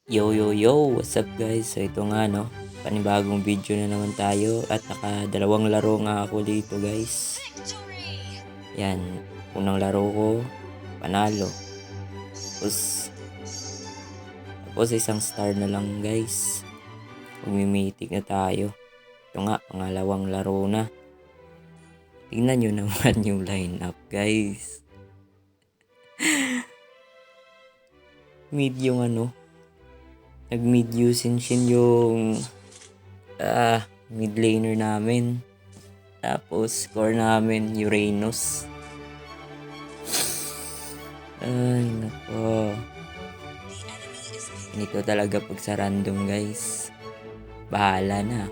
Yo yo yo, what's up guys? So ito nga no, panibagong video na naman tayo at dalawang laro nga ako dito guys. Yan, unang laro ko, panalo. Tapos isang star na lang guys. Magmimitik na tayo. Ito nga, pangalawang laro na. Tingnan nyo naman yung lineup guys. Mid yung nag-mid Yusin Shin yung mid laner namin. Tapos score namin Uranus. Ay nako. Ganito talaga pag sa random guys. Bahala na.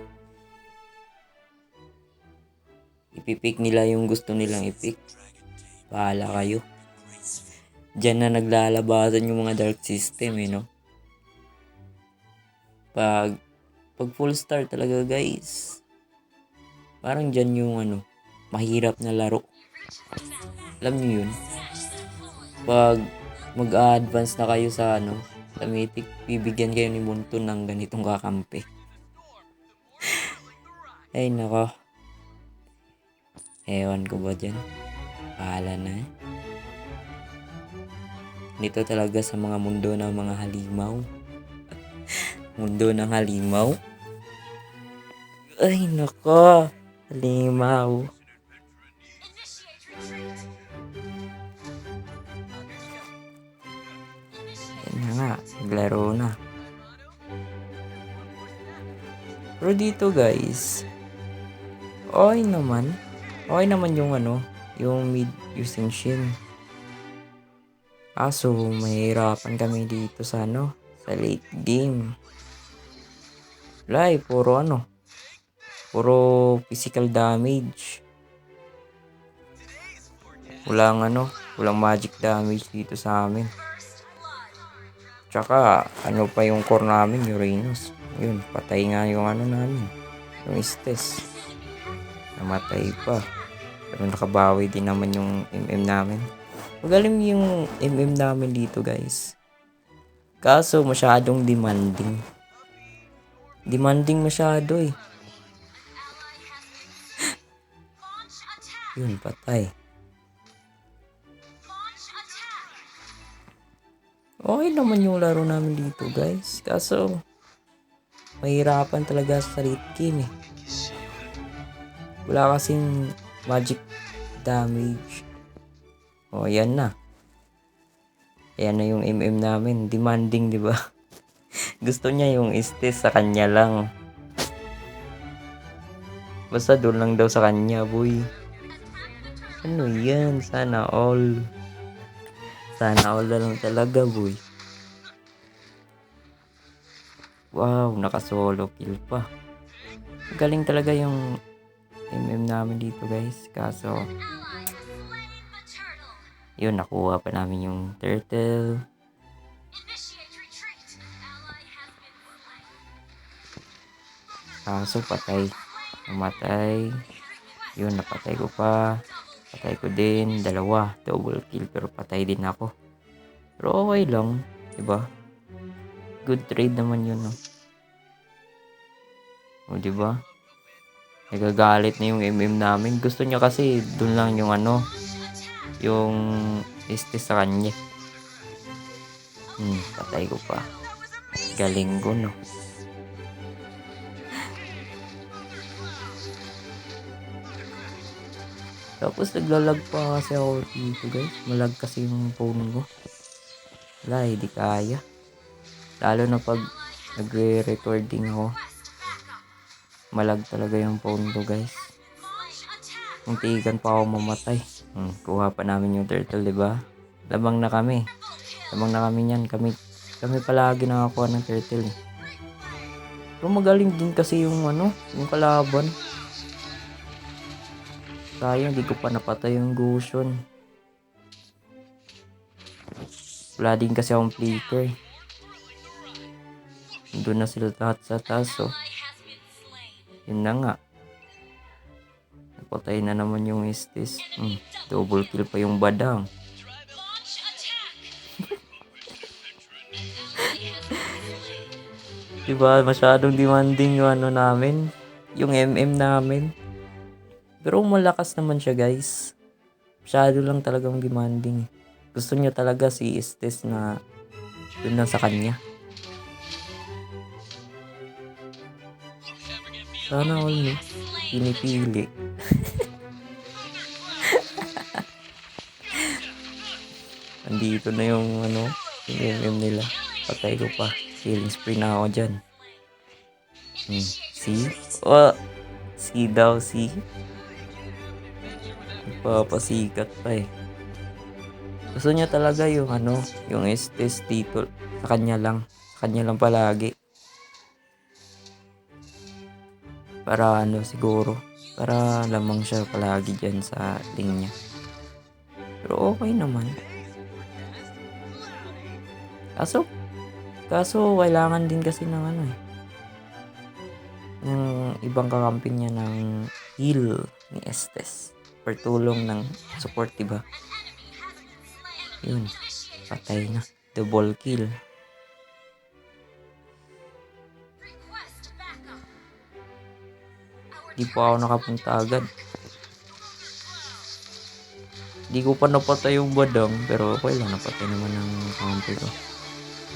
Ipipick nila yung gusto nilang ipick. Bahala kayo. Diyan na naglalabasan yung mga dark system no. Pag full star talaga guys, parang dyan yung mahirap na laro. Alam niyo yun, pag mag-advance na kayo sa sa mythic, bibigyan kayo ni Bunton ng ganitong kakampi. Ay nako, ewan ko ba dyan, bahala na Dito talaga sa mga mundo ng mga halimaw. Mundo ng halimaw. Ay nako, halimaw. Yan na nga, naglaro na. Pero dito guys, okay naman yung yung mid using Shin. Kaso mahirapan kami dito sa sa late game. Puro physical damage. Walang magic damage dito sa amin. Tsaka pa yung core namin, Uranus. Yun, patay nga yung namin. Yung Estes. Namatay pa. Pero nakabawi din naman yung MM namin. Magaling yung MM namin dito guys. Kaso masyadong demanding. Demanding masyado Yun, patay. Okay naman yung laro namin dito guys. Kaso mahirapan talaga sa late game Wala kasing magic damage. Yan na. Ayan na yung MM namin. Demanding, di ba? Gusto niya yung Estes sa kanya lang. Basta doon lang daw sa kanya, boy. Ano yan? Sana all. Sana all na lang talaga, boy. Wow, naka-solo kill pa. Galing talaga yung MM namin dito, guys. Kaso, yun, nakuha pa namin yung turtle. Kaso patay. Namatay. Yun, napatay ko pa. Patay ko din. Dalawa. Double kill. Pero patay din ako. Pero okay lang. Diba? Good trade naman yun. O diba? Nagagalit na yung MM namin. Gusto niya kasi dun lang yung yung Estes sa kanya. Patay ko pa. Galing ko Tapos naglalag pa kasi ako dito guys. Malag kasi yung phone ko. Wala di kaya. Lalo na pag nagre-recording ako. Malag talaga yung phone ko guys. Muntikan pa ako mamatay. Kuha pa namin yung turtle, diba? Labang na kami niyan. Kami palagi nakakuha ng turtle Pero magaling din kasi yung yung kalaban. Sayang, hindi ko pa napatay yung Gusion. Wala din kasi akong flicker Doon na sila lahat sa taas Yun na nga. Napatay na naman yung Estes. Double kill pa yung Badang. Diba, masyadong demanding yung ano namin, yung namin. Pero malakas naman siya, guys. Masyado lang talagang demanding. Gusto niya talaga si Estes na yun lang sa kanya. Sana all, no? Pinipili. Andito na yung ano, yung nila. Patay ko pa. Killing spree na ako dyan. See? Oh, see daw, see? Nagpapasikat pa eh. Gusto niya talaga yung ano, yung Estes dito. Sa kanya lang. Sa kanya lang palagi. Para ano siguro. Para lamang siya palagi dyan sa linya. Pero okay naman. Kaso kailangan din kasi ng ano eh. Ng ibang kakampi niya ng heal ni Estes. Pertulong ng support, diba? Yun. Patay na. Double kill. Di pa ako nakapunta agad. Di ko pa napatay yung badang. Pero okay lang. Napatay naman ng kampi ko.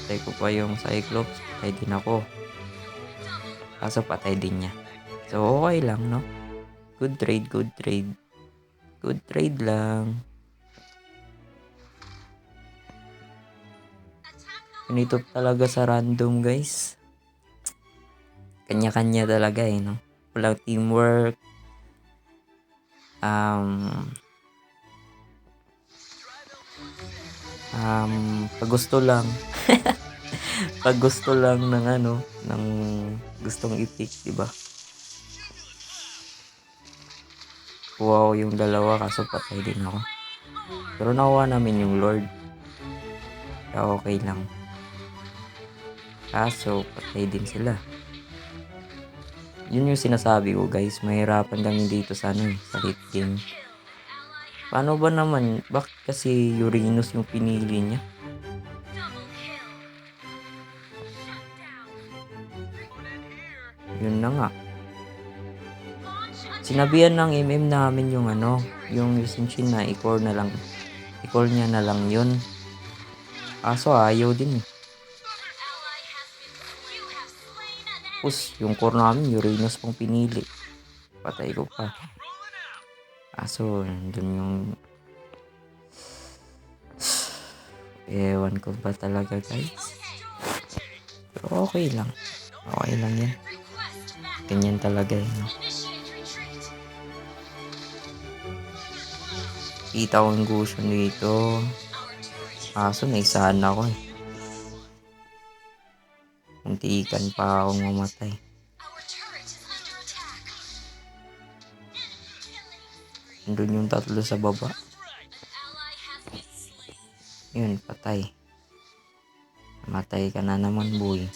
Patay ko pa yung Cyclops. Patay din ako. Kaso patay din niya. So okay lang, no? Good trade, good trade. Good trade lang. Ganito talaga sa random, guys. Kanya-kanya talaga eh, no? Walang teamwork. Pag gusto lang. Pag gusto lang ng ano, ng gustong i-pick, diba? Kuha ko yung dalawa kaso patay din ako. Pero nakuha namin yung Lord. Kaya okay lang. Kaso patay din sila. Yun yung sinasabi ko, guys. Mahirapan lang dito sa ano, sa late game. Paano ba naman? Bakit kasi Uranus yung pinili niya? Yun na nga. Sinabihan ng namin yung ano, yung Yusinshin na i-core na lang. I-core niya na lang yun. Kaso ayaw din eh. Tapos yung core namin, Uranus pang pinili. Patay ko pa. Kaso dun yung... Ewan ko ba talaga, guys. Pero okay lang. Okay lang yan. Ganyan talaga eh. No? Kita ko yung gusto dito. Kaso naisahan ako eh. Muntikan pa akong mamatay. Andun yung tatlo sa baba. Yun, patay. Matay ka na naman, boy.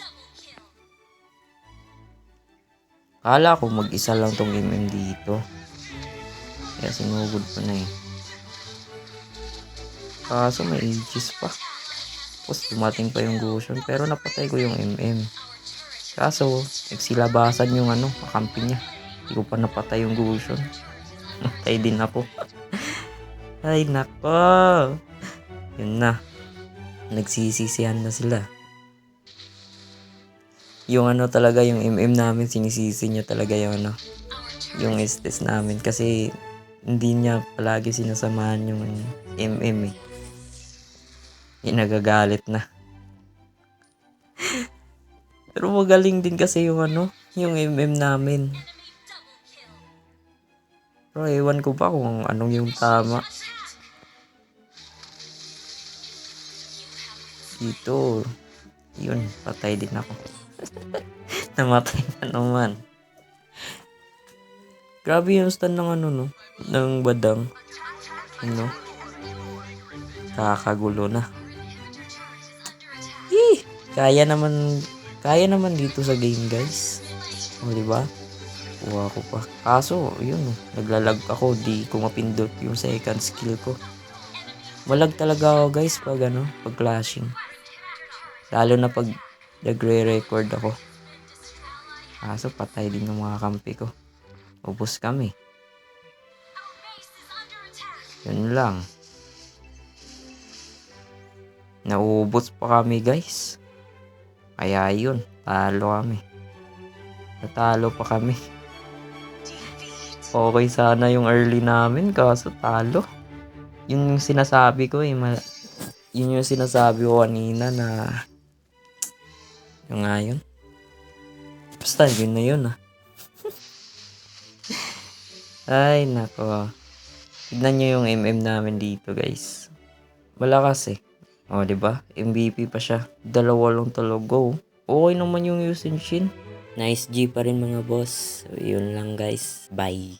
Kala ko mag-isa lang tong dito. Kaya sinugod ko na eh. Kaso may aegis pa. Tapos dumating pa yung Gusion. Pero napatay ko yung Kaso, nagsilabasan yung ano, kakampi niya. Hindi ko pa napatay yung Gusion. Matay din ako. Ay, nako. Yun na. Nagsisisihan na sila. Yung ano talaga, yung namin, sinisisi niya talaga yung ano, yung Estes namin. Kasi, hindi niya palagi sinasamahan yung eh. Yung nagagalit na. Pero magaling din kasi yung ano, yung namin. Pero ewan ko pa kung anong yung tama. Dito, yun, patay din ako. Namatay na naman. Grabe yung stand ng ano, no? Ng badang. Ano? Kakagulo na. Kaya naman dito sa game, guys. O, diba? Kuha ko pa. Kaso, yun, naglalag ako. Di ko mapindot yung second skill ko. Malag talaga ako, guys, pag clashing. Lalo na pag nagre-record ako. Kaso patay din yung mga kampi ko. Ubos kami. Yun lang. Naubos pa kami guys. Kaya yun, talo kami. Natalo pa kami. Okay sana yung early namin kaso talo. Yun yung sinasabi ko yun yung sinasabi ko kanina na yung nga yun. Basta yun na yun ah. Ay nako. Tignan nyo yung MM namin dito guys. Malakas eh. O, diba? MVP pa siya. 2 lang talaga. Okay naman yung Yushin Shin. Nice G pa rin mga boss. So, yun lang guys. Bye.